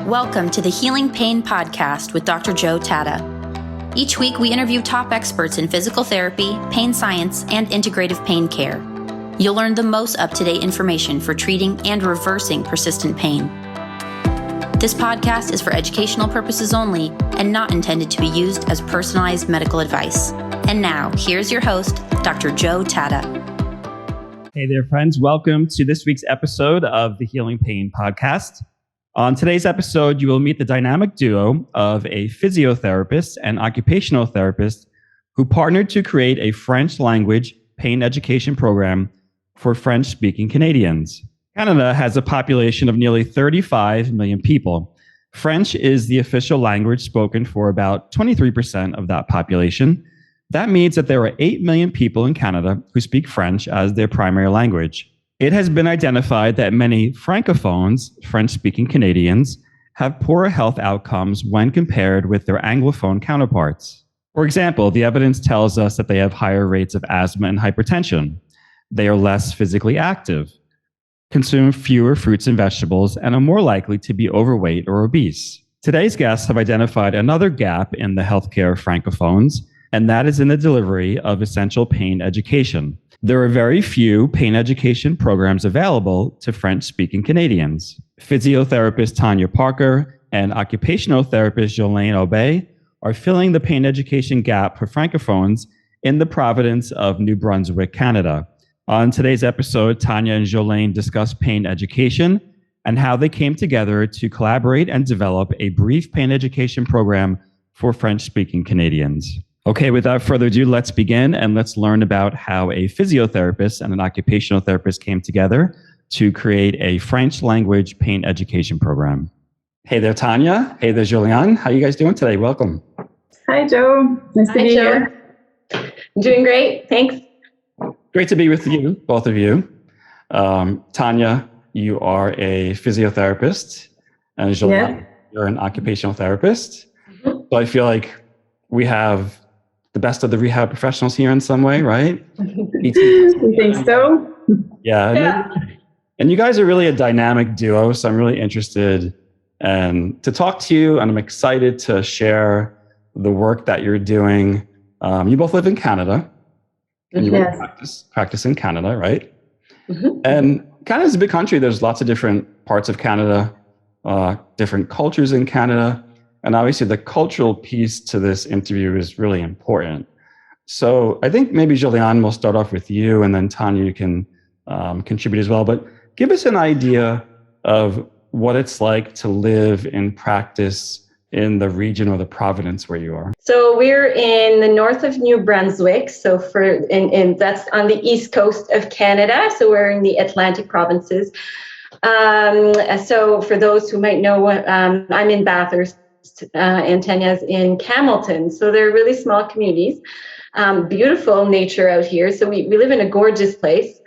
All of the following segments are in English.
Welcome to the Healing Pain Podcast with Dr. Joe Tatta. Each week, we interview top experts in physical therapy, pain science, and integrative pain care. You'll learn the most up-to-date information for treating and reversing persistent pain. This podcast is for educational purposes only and not intended to be used as personalized medical advice. And now, here's your host, Dr. Joe Tatta. Hey there, friends. Welcome to this week's episode of the Healing Pain Podcast. On today's episode, you will meet the dynamic duo of a physiotherapist and occupational therapist who partnered to create a French language pain education program for French-speaking Canadians. Canada has a population of nearly 35 million people. French is the official language spoken for about 23% of that population. That means that there are 8 million people in Canada who speak French as their primary language. It has been identified that many francophones, French-speaking Canadians, have poorer health outcomes when compared with their Anglophone counterparts. For example, the evidence tells us that they have higher rates of asthma and hypertension. They are less physically active, consume fewer fruits and vegetables, and are more likely to be overweight or obese. Today's guests have identified another gap in the healthcare of francophones, and that is in the delivery of essential pain education. There are very few pain education programs available to French-speaking Canadians. Physiotherapist Tania Parker and occupational therapist Jolyane Aubé are filling the pain education gap for francophones in the province of New Brunswick, Canada. On today's episode, Tania and Jolyane discuss pain education and how they came together to collaborate and develop a brief pain education program for French-speaking Canadians. Okay, without further ado, let's begin and let's learn about how a physiotherapist and an occupational therapist came together to create a French language pain education program. Hey there, Tania. Hey there, Jolyane. How are you guys doing today? Welcome. Hi, Joe. Nice to be here. Doing great. Thanks. Great to be with you, both of you. Tania, you are a physiotherapist, and Jolyane, you're an occupational therapist. Mm-hmm. So I feel like we have the best of the rehab professionals here in some way, right? We think so. Yeah. And you guys are really a dynamic duo, so I'm really interested to talk to you, and I'm excited to share the work that you're doing. You both live in Canada, and you practice in Canada, right? Mm-hmm. And Canada's a big country. There's lots of different parts of Canada, different cultures in Canada. And obviously the cultural piece to this interview is really important. So I think maybe Jolyane, we'll start off with you, and then Tania, you can contribute as well. But give us an idea of what it's like to live in practice in the region or the province where you are. So we're in the north of New Brunswick. So that's on the east coast of Canada. So we're in the Atlantic provinces. So for those who might know, I'm in Bathurst. And Tania's in Camelton. So they're really small communities. Beautiful nature out here. So we live in a gorgeous place.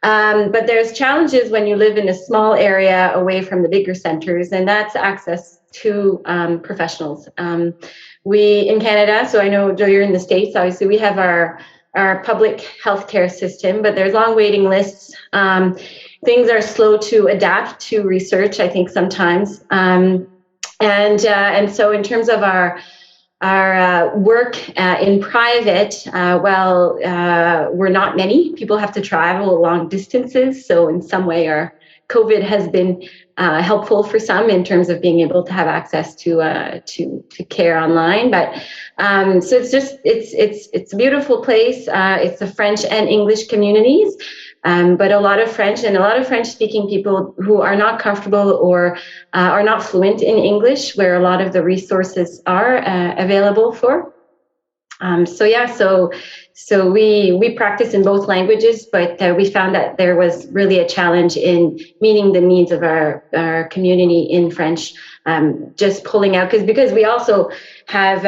But there's challenges when you live in a small area away from the bigger centers, and that's access to professionals. We in Canada, so I know, Joe, you're in the States, obviously we have our public healthcare system, but there's long waiting lists. Things are slow to adapt to research, I think, sometimes. And so in terms of our work in private, we're not many. People have to travel long distances. So in some way, our COVID has been helpful for some in terms of being able to have access to care online. But so it's a beautiful place. It's the French and English communities. But a lot of French-speaking people who are not comfortable or are not fluent in English, where a lot of the resources are available for. So we practice in both languages, but we found that there was really a challenge in meeting the needs of our community in French. Just pulling out because we also have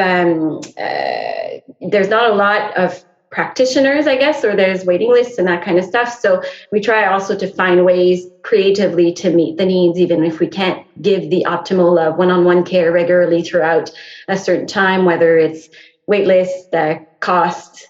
there's not a lot of practitioners, I guess, or there's waiting lists and that kind of stuff. So we try also to find ways creatively to meet the needs, even if we can't give the optimal of one-on-one care regularly throughout a certain time, whether it's wait list, cost,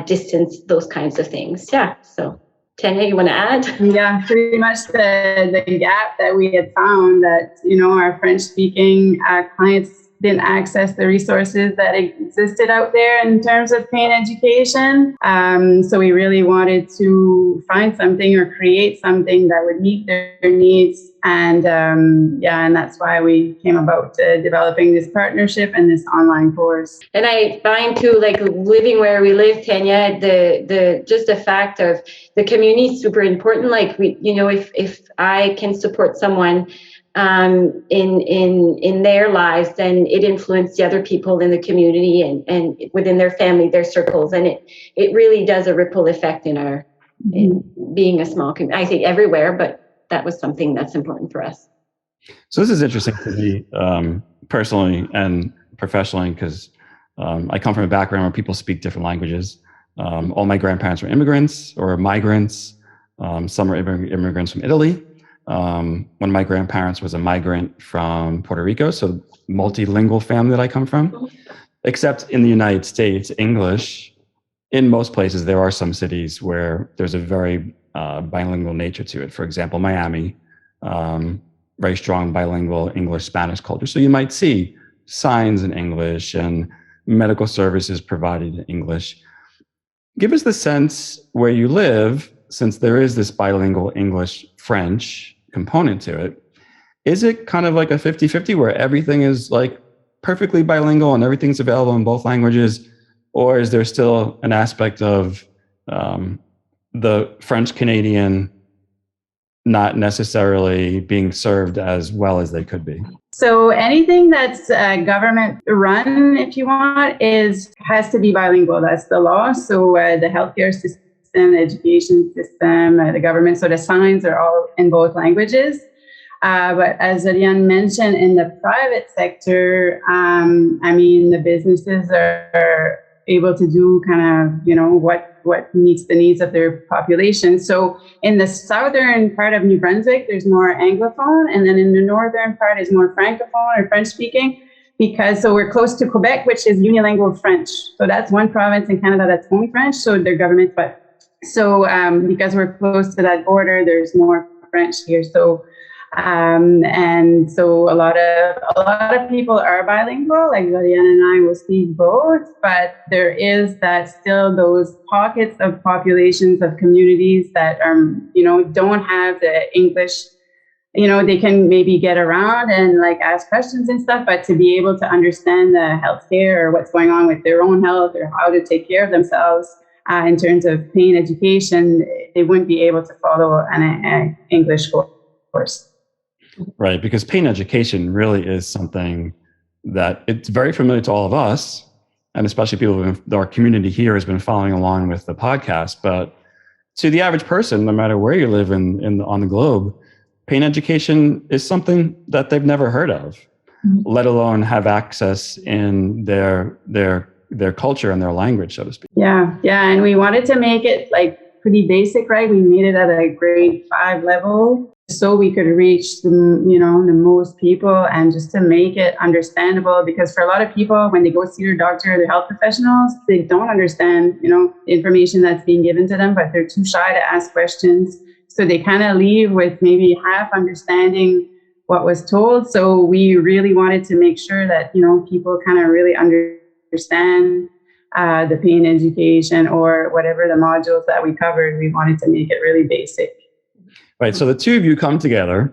distance, those kinds of things. Yeah. So Tania, you want to add? Yeah, pretty much the gap that we had found that, our French-speaking clients didn't access the resources that existed out there in terms of pain education. So we really wanted to find something or create something that would meet their needs. And and that's why we came about developing this partnership and this online course. And I find too, like living where we live, Tania, the just the fact of the community is super important. Like if I can support someone in their lives, then it influences the other people in the community and within their family, their circles, and it really does a ripple effect in being a small community. I think everywhere, but that was something that's important for us. So this is interesting to me personally and professionally, because I come from a background where people speak different languages. All my grandparents were immigrants or migrants. Some were immigrants from Italy. One of my grandparents was a migrant from Puerto Rico, so multilingual family that I come from. Except in the United States, English, in most places, there are some cities where there's a very bilingual nature to it. For example, Miami, very strong bilingual English-Spanish culture. So you might see signs in English and medical services provided in English. Give us the sense where you live, since there is this bilingual English-French component to it. Is it kind of like a 50-50 where everything is like perfectly bilingual and everything's available in both languages? Or is there still an aspect of the French-Canadian not necessarily being served as well as they could be? So anything that's government run, if you want, has to be bilingual. That's the law. So the healthcare system, the education system, the government. So the signs are all in both languages. But as Jolyane mentioned, in the private sector, the businesses are able to do kind of, what meets the needs of their population. So in the southern part of New Brunswick, there's more Anglophone, and then in the northern part is more Francophone or French speaking, so we're close to Quebec, which is unilingual French. So that's one province in Canada that's only French, so their government, because we're close to that border, there's more French here. So and so a lot of people are bilingual, like Jolyane and I will speak both, but there is that still those pockets of populations of communities that don't have the English. They can maybe get around and like ask questions and stuff, but to be able to understand the healthcare or what's going on with their own health or how to take care of themselves in terms of pain education, they wouldn't be able to follow an English course. Right, because pain education really is something that it's very familiar to all of us, and especially people our community here has been following along with the podcast. But to the average person, no matter where you live on the globe, pain education is something that they've never heard of, let alone have access in their culture and their language, so to speak. Yeah, and we wanted to make it like pretty basic, right? We made it at a grade 5 level, so we could reach the most people, and just to make it understandable, because for a lot of people, when they go see their doctor or their health professionals, they don't understand, the information that's being given to them, but they're too shy to ask questions. So they kind of leave with maybe half understanding what was told. So we really wanted to make sure that, people kind of really understand the pain education or whatever the modules that we covered. We wanted to make it really basic. Right. So the two of you come together.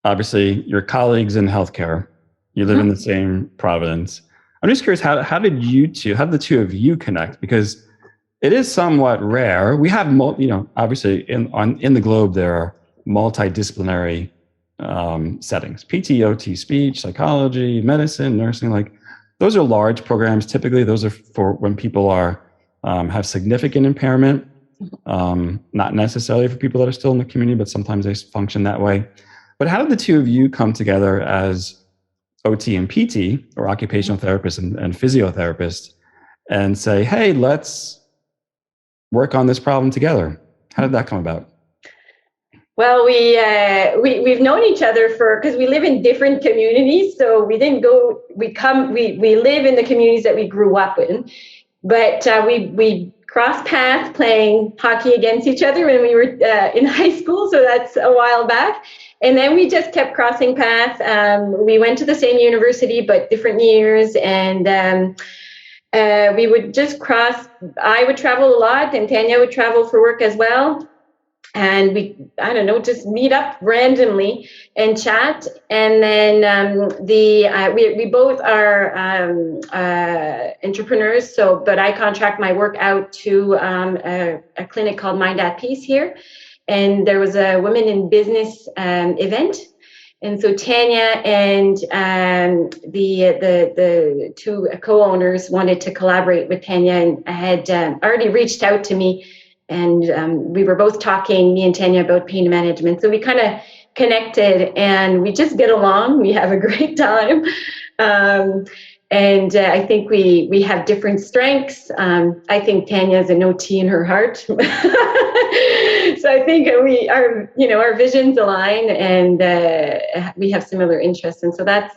Obviously, you're colleagues in healthcare. You live in the same province. I'm just curious, how did the two of you connect? Because it is somewhat rare. We have, obviously in the globe, there are multidisciplinary settings: PT, OT, speech, psychology, medicine, nursing. Like those are large programs. Typically, those are for when people have significant impairment. Not necessarily for people that are still in the community, but sometimes they function that way. But how did the two of you come together as OT and PT, or occupational therapists and physiotherapists, and say, hey, let's work on this problem together? How did that come about? Well, we've known each other because we live in different communities. So we live in the communities that we grew up in, but we crossed paths playing hockey against each other when we were in high school. So that's a while back. And then we just kept crossing paths. We went to the same university, but different years. And we would just cross. I would travel a lot, and Tania would travel for work as well. And just meet up randomly and chat. And then we both are entrepreneurs. But I contract my work out to a clinic called Mind at Peace here. And there was a women in business event. And so Tania and the two co-owners wanted to collaborate with Tania, and had already reached out to me. And we were both talking, me and Tania, about pain management. So we kind of connected, and we just get along. We have a great time. And I think we have different strengths. I think Tania's an OT in her heart. So I think our visions align, and we have similar interests. And so that's,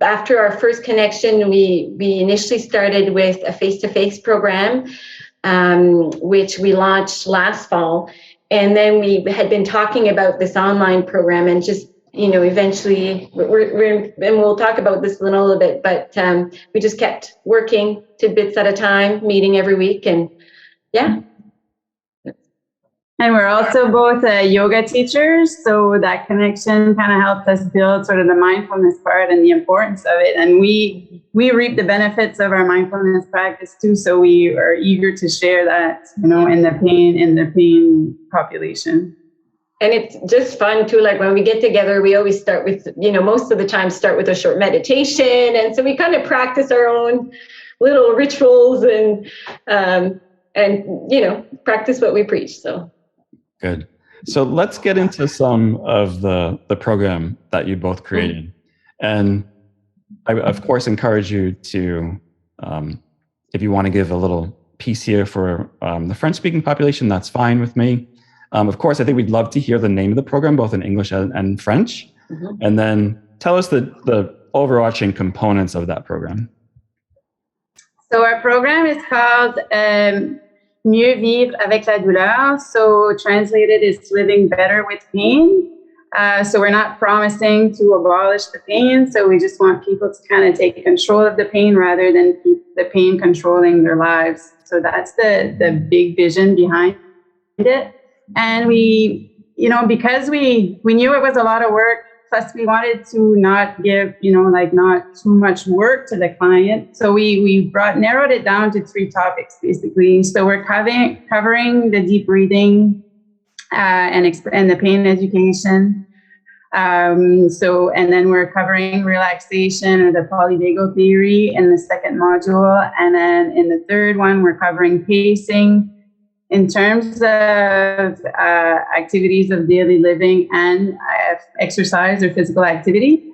after our first connection, we initially started with a face-to-face program, which we launched last fall. And then we had been talking about this online program, and just, eventually and we'll talk about this in a little bit, but we just kept working 2 bits at a time, meeting every week. And yeah. And we're also both yoga teachers, so that connection kind of helped us build sort of the mindfulness part and the importance of it. And we reap the benefits of our mindfulness practice too, so we are eager to share that, in the pain population. And it's just fun too. Like when we get together, we always start with, most of the time start with a short meditation, and so we kind of practice our own little rituals and practice what we preach. So. Good. So let's get into some of the program that you both created. And I, of course, encourage you to, if you want to give a little piece here for the French-speaking population, that's fine with me. Of course, I think we'd love to hear the name of the program, both in English and French. Mm-hmm. And then tell us the overarching components of that program. So our program is called Mieux vivre avec la douleur. So translated is living better with pain. So we're not promising to abolish the pain. So we just want people to kind of take control of the pain rather than keep the pain controlling their lives. So that's the big vision behind it. And we, because we knew it was a lot of work, plus we wanted to not give, not too much work to the client. So we narrowed it down to 3 topics, basically. So we're covering the deep breathing and the pain education. And then we're covering relaxation, or the polyvagal theory, in the second module. And then in the third one, we're covering pacing in terms of activities of daily living and exercise or physical activity.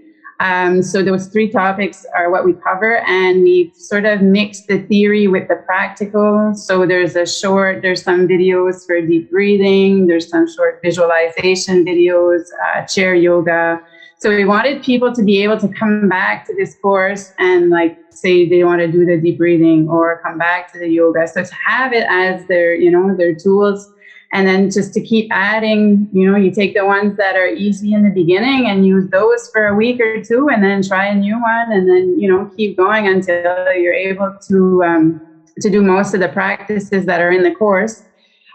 So those 3 topics are what we cover, and we sort of mix the theory with the practical. So there's some videos for deep breathing, there's some short visualization videos, chair yoga. So we wanted people to be able to come back to this course and say they want to do the deep breathing or come back to the yoga. So to have it as their tools, and then just to keep adding, you take the ones that are easy in the beginning and use those for a week or 2, and then try a new one, and then, keep going until you're able to do most of the practices that are in the course.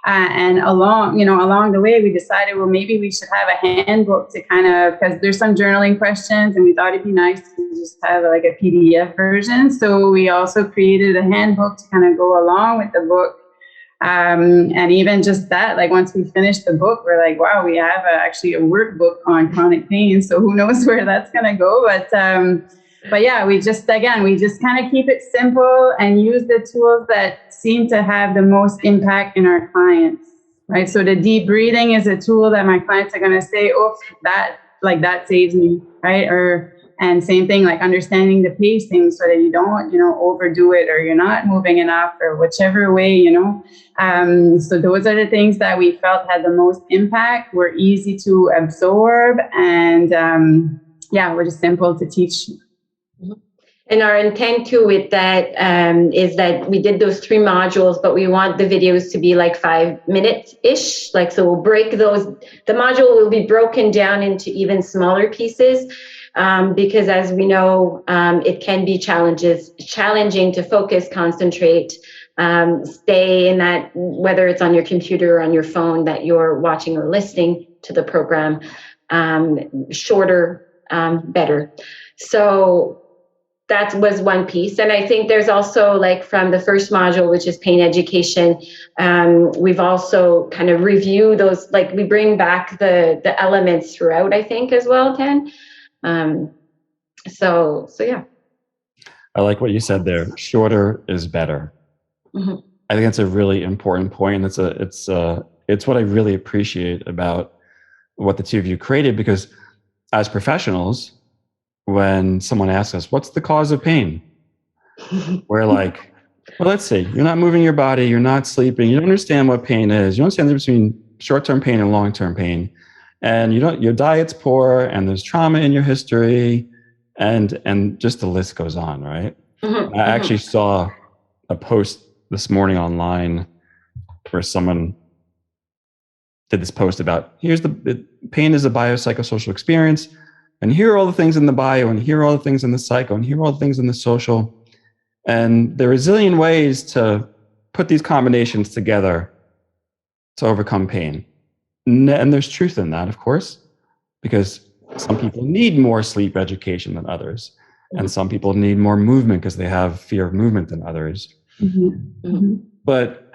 And along the way, we decided, well, maybe we should have a handbook to because there's some journaling questions, and we thought it'd be nice to just have a PDF version. So we also created a handbook to kind of go along with the book. And even just that, once we finished the book, we're like, wow, we have actually a workbook on chronic pain. So who knows where that's going to go. But yeah, we just kind of keep it simple and use the tools that seem to have the most impact in our clients, right? So the deep breathing is a tool that my clients are going to say, oh, that saves me, right? And same thing, understanding the pacing so that you don't, overdo it, or you're not moving enough, or whichever way, So those are the things that we felt had the most impact, were easy to absorb, and were just simple to teach. And our intent too with that is that we did those 3 modules, but we want the videos to be like 5 minutes-ish. Like, so we'll break those. The module will be broken down into even smaller pieces because, as we know, it can be challenging to focus, concentrate, stay in that, whether it's on your computer or on your phone that you're watching or listening to the program. Shorter, better. So that was one piece. And I think there's also, like, from the first module, which is pain education, we've also kind of reviewed those, like, we bring back the elements throughout, I think, as well, Tan. So yeah. I like what you said there. Shorter is better. Mm-hmm. I think that's a really important point. It's what I really appreciate about what the two of you created, because as professionals, when someone asks us, what's the cause of pain? We're like, well, let's see. You're not moving your body. You're not sleeping. You don't understand what pain is. You don't understand the difference between short-term pain and long-term pain. And your diet's poor, and there's trauma in your history, and just the list goes on, right? Mm-hmm. I actually saw a post this morning online where someone did this post about, pain is a biopsychosocial experience. And here are all the things in the bio, and here are all the things in the psycho, and here are all the things in the social. And there are a zillion ways to put these combinations together to overcome pain. And there's truth in that, of course, because some people need more sleep education than others. And some people need more movement because they have fear of movement than others. Mm-hmm. Mm-hmm. But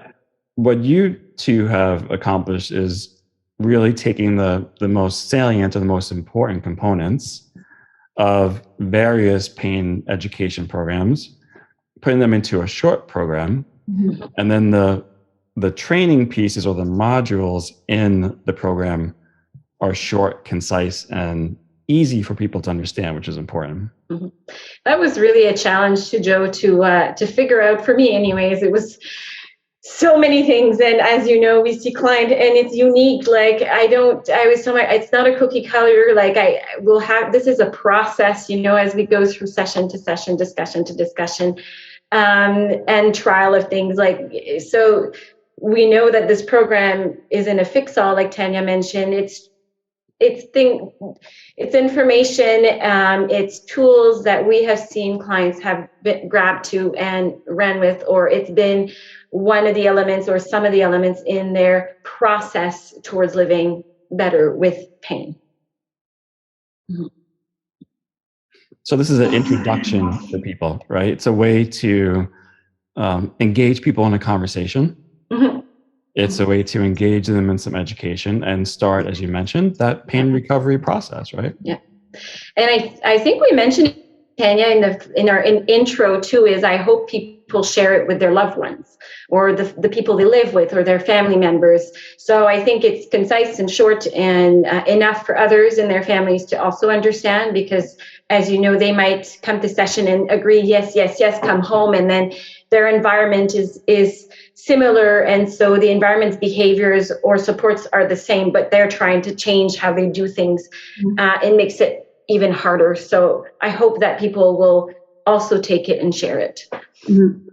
what you two have accomplished is really taking the most salient or the most important components of various pain education programs, putting them into a short program, mm-hmm. and then the training pieces or the modules in the program are short, concise, and easy for people to understand, which is important. Mm-hmm. That was really a challenge to Joe to figure out, for me anyways. It was so many things, and as you know, we see client, and it's unique. Like, I always tell it's not a cookie cutter. Like, I will have, this is a process, as we go through session to session, discussion to discussion, and trial of things. Like, so we know that this program isn't a fix-all, like Tania mentioned. It's information, it's tools that we have seen clients have grabbed to and ran with, or it's been one of the elements or some of the elements in their process towards living better with pain. Mm-hmm. So this is an introduction for people, right? It's a way to engage people in a conversation. Mm-hmm. It's a way to engage them in some education and start, as you mentioned, that pain recovery process, right? Yeah. And I think we mentioned, Tania, in our intro too, is I hope people share it with their loved ones or the people they live with or their family members. So I think it's concise and short and enough for others and their families to also understand, because as you know, they might come to session and agree, yes, yes, yes, come home, and then their environment is similar, and so the environment's behaviors or supports are the same, but they're trying to change how they do things. It makes it even harder. So I hope that people will also take it and share it. Mm-hmm.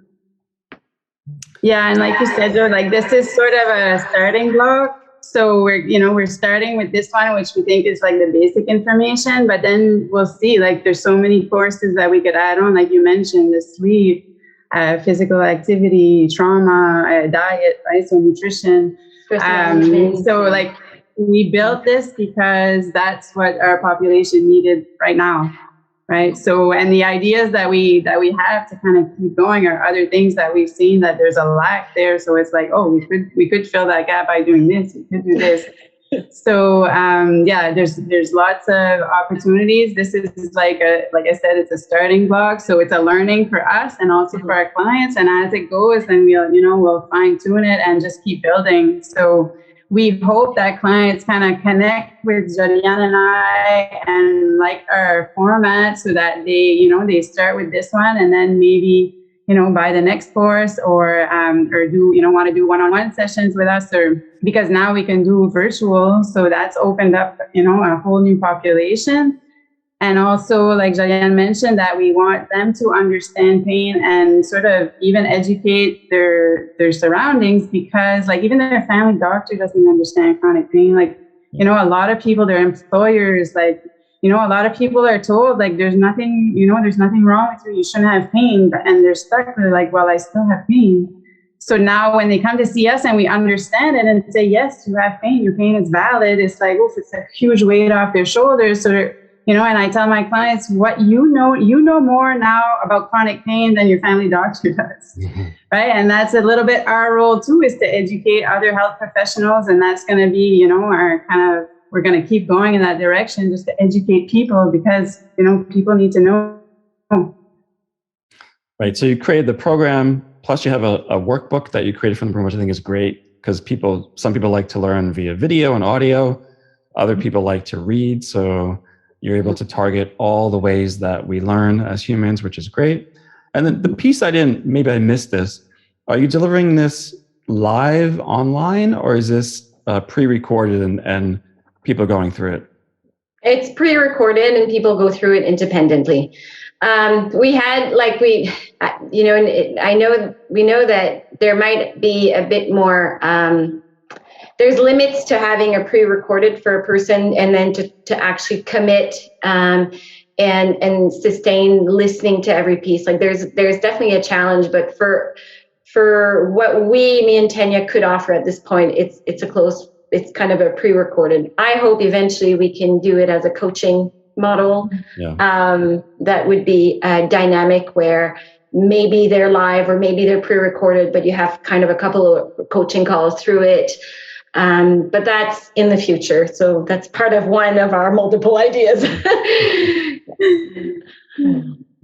Yeah, and like you said, Joe, like this is sort of a starting block. So we're starting with this one, which we think is like the basic information, but then we'll see, like, there's so many courses that we could add on, like you mentioned, the sleep, physical activity, trauma, diet, right? So nutrition. So like we built this because that's what our population needed right now, right? So, and the ideas that we have to kind of keep going are other things that we've seen that there's a lack there. So it's like, oh, we could fill that gap by doing this. We could do this. So yeah, there's lots of opportunities. This is like I said, it's a starting block. So it's a learning for us and also for our clients. And as it goes, then we'll fine tune it and just keep building. So we hope that clients kind of connect with Jolyane and I and like our format, so that they start with this one and then maybe buy the next course or do want to do one-on-one sessions with us, or because now we can do virtual, so that's opened up a whole new population. And also, like Jolyane mentioned, that we want them to understand pain and sort of even educate their surroundings, because like even their family doctor doesn't understand chronic pain. Like, you know, a lot of people, their employers, like, you know, a lot of people are told like there's nothing, you know, there's nothing wrong with you. You shouldn't have pain. And they're stuck. They're like, well, I still have pain. So now when they come to see us and we understand it and say, yes, you have pain, your pain is valid, it's like, oh, it's a huge weight off their shoulders. So they're, you know, and I tell my clients, what you know more now about chronic pain than your family doctor does, right? And that's a little bit our role too, is to educate other health professionals. And that's going to be, you know, our kind of, we're going to keep going in that direction, just to educate people, because, you know, people need to know. Right. So you created the program, plus you have a workbook that you created from the program, which I think is great, because some people like to learn via video and audio. Other people like to read. So you're able to target all the ways that we learn as humans, which is great. And then the piece maybe I missed this. Are you delivering this live online, or is this pre-recorded and people going through it? It's pre-recorded and people go through it independently. We had you know, and we know that there might be a bit more, there's limits to having a pre-recorded for a person, and then to actually commit and sustain listening to every piece. Like there's definitely a challenge, but for what me and Tania could offer at this point, it's kind of a pre-recorded. I hope eventually we can do it as a coaching model. Yeah. That would be dynamic, where maybe they're live or maybe they're pre-recorded, but you have kind of a couple of coaching calls through it. But that's in the future. So that's part of one of our multiple ideas.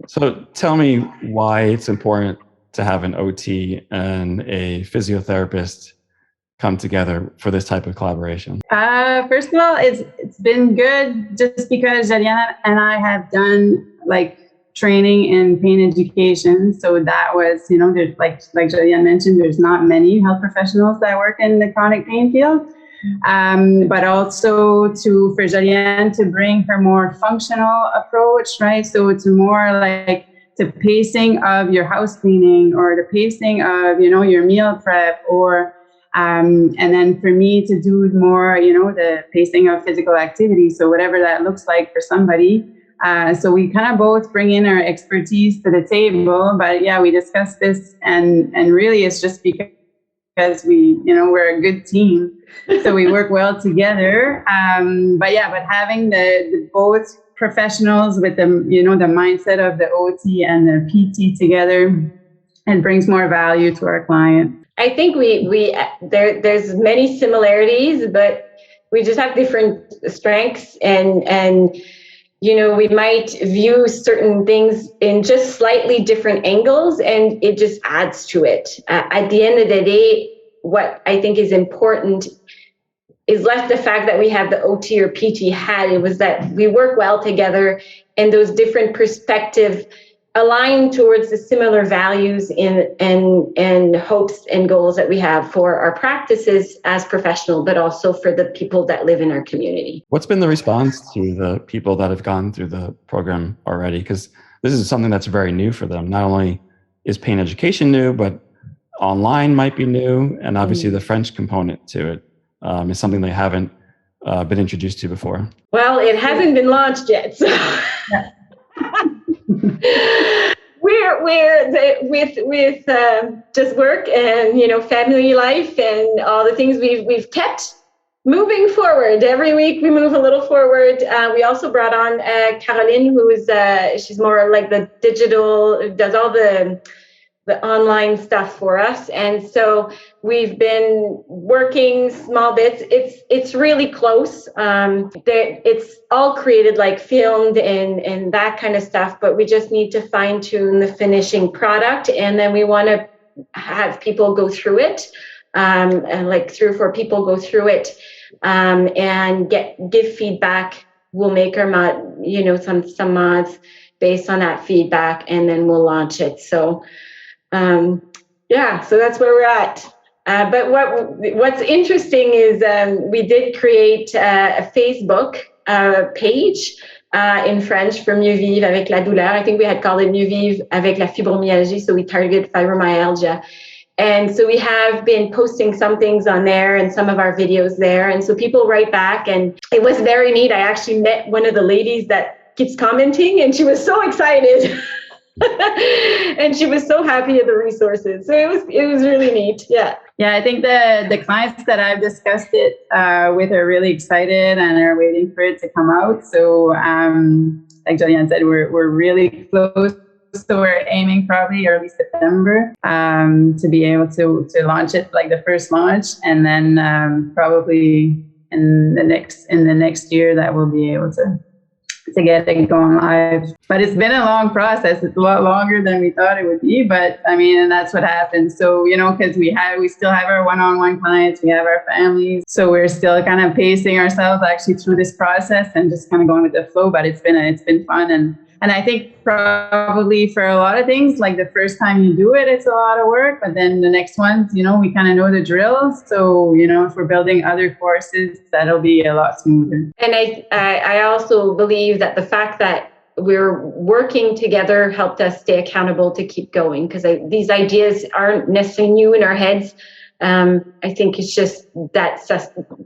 So tell me why it's important to have an OT and a physiotherapist come together for this type of collaboration. First of all, it's been good just because Jolyane and I have done like training in pain education. So that was, you know, there's like Jolyane mentioned, there's not many health professionals that work in the chronic pain field. But also for Jolyane to bring her more functional approach, right? So it's more like the pacing of your house cleaning, or the pacing of, you know, your meal prep, or and then for me to do more, you know, the pacing of physical activity. So whatever that looks like for somebody. So we kind of both bring in our expertise to the table, but yeah, we discussed this, and really it's just because we're a good team, so we work well together. But having the both professionals with the, you know, the mindset of the OT and the PT together, and brings more value to our client. I think there's many similarities, but we just have different strengths, and you know, we might view certain things in just slightly different angles, and it just adds to it. At the end of the day, what I think is important is less the fact that we have the OT or PT hat. It was that we work well together, and those different perspectives align towards the similar values and hopes and goals that we have for our practices as professional, but also for the people that live in our community. What's been the response to the people that have gone through the program already? Because this is something that's very new for them. Not only is pain education new, but online might be new. And obviously the French component to it is something they haven't been introduced to before. Well, it hasn't been launched yet. So. with just work and, you know, family life and all the things we've kept moving forward. Every week we move a little forward. We also brought on Caroline, who is she's more like the digital, does all the online stuff for us, and so we've been working small bits. It's really close. It's all created, like filmed and that kind of stuff, but we just need to fine tune the finishing product, and then we want to have people go through it, and like 3 or 4 people go through it, and give feedback. We'll make our some mods based on that feedback, and then we'll launch it. So. So that's where we're at. But what's interesting is we did create a Facebook page in French for mieux vivre avec la douleur. I think we had called it mieux vivre avec la fibromyalgie. So we targeted fibromyalgia. And so we have been posting some things on there and some of our videos there. And so people write back, and it was very neat. I actually met one of the ladies that keeps commenting, and she was so excited. And she was so happy at the resources. So it was really neat. Yeah. Yeah, I think the clients that I've discussed it with are really excited and are waiting for it to come out. So like Jolyane said, we're really close. So we're aiming probably early September to be able to launch it, like the first launch, and then probably in the next year that we'll be able to get it going live. But it's been a long process. It's a lot longer than we thought it would be, but I mean, and that's what happens. So, you know, because we still have our one-on-one clients, we have our families. So we're still kind of pacing ourselves actually through this process and just kind of going with the flow. But it's been fun. And I think probably for a lot of things, like the first time you do it, it's a lot of work. But then the next ones, you know, we kind of know the drill. So, you know, if we're building other courses, that'll be a lot smoother. And I also believe that the fact that we're working together helped us stay accountable to keep going, because these ideas aren't necessarily new in our heads. I think it's just that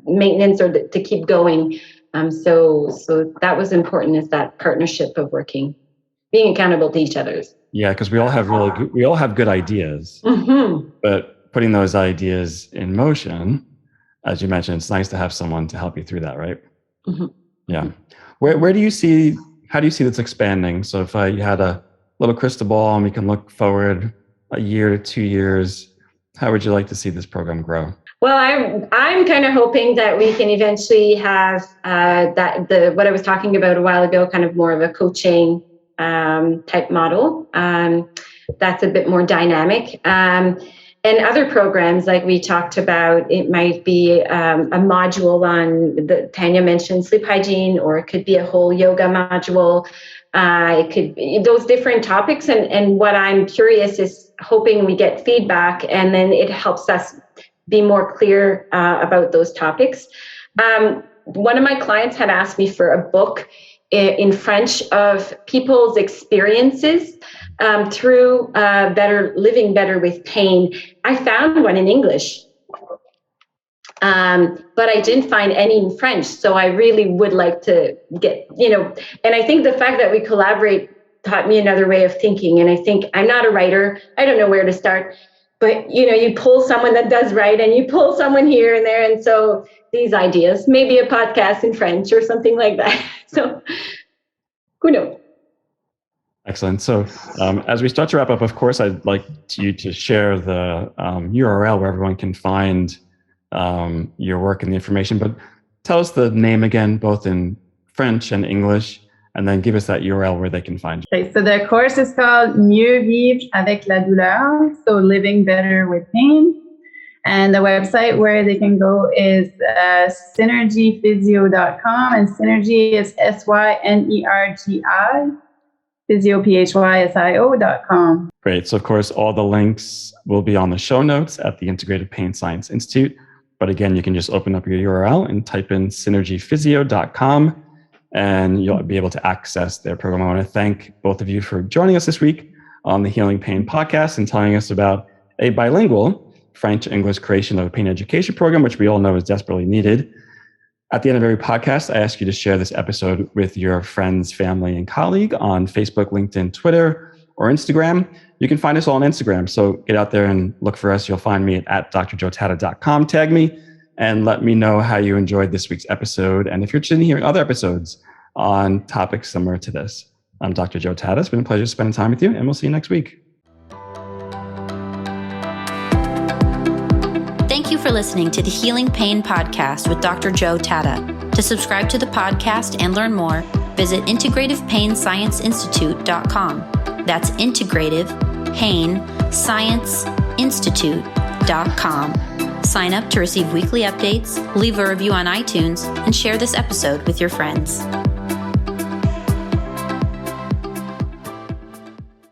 maintenance or to keep going. So that was important, is that partnership of being accountable to each other's. Yeah, because we all have good ideas, but putting those ideas in motion, as you mentioned, it's nice to have someone to help you through that, right? Mm-hmm. Yeah. How do you see this expanding? So if you had a little crystal ball and we can look forward a year to 2 years, how would you like to see this program grow? Well, I'm kind of hoping that we can eventually have what I was talking about a while ago, kind of more of a coaching type model. That's a bit more dynamic. And other programs, like we talked about, it might be a module on Tania mentioned sleep hygiene, or it could be a whole yoga module. It could be those different topics. And what I'm curious is hoping we get feedback, and then it helps us be more clear about those topics. One of my clients had asked me for a book in French of people's experiences through living better with pain. I found one in English, but I didn't find any in French. So I really would like to get, and I think the fact that we collaborate taught me another way of thinking. And I think I'm not a writer. I don't know where to start. But, you pull someone that does write, and you pull someone here and there. And so these ideas, maybe a podcast in French or something like that. So who knows? Excellent. So as we start to wrap up, of course, I'd like you to share the URL where everyone can find your work and the information. But tell us the name again, both in French and English, and then give us that URL where they can find you. Okay, so the course is called Mieux vivre avec la douleur, so living better with pain. And the website where they can go is synergyphysio.com, and Synergy is SYNERGI, physio, PHYSIO.com. Great. So of course, all the links will be on the show notes at the Integrative Pain Science Institute. But again, you can just open up your URL and type in synergyphysio.com. and you'll be able to access their program. I want to thank both of you for joining us this week on the Healing Pain podcast and telling us about a bilingual French-English creation of a pain education program, which we all know is desperately needed. At the end of every podcast, I ask you to share this episode with your friends, family, and colleague on Facebook, LinkedIn, Twitter, or Instagram. You can find us all on Instagram, so get out there and look for us. You'll find me at drjoetatta.com. Tag me and let me know how you enjoyed this week's episode. And if you're interested in hearing other episodes on topics similar to this, I'm Dr. Joe Tatta. It's been a pleasure spending time with you, and we'll see you next week. Thank you for listening to the Healing Pain Podcast with Dr. Joe Tatta. To subscribe to the podcast and learn more, visit integrativepainscienceinstitute.com. That's Integrative Pain Science Institute.com. Sign up to receive weekly updates, leave a review on iTunes, and share this episode with your friends.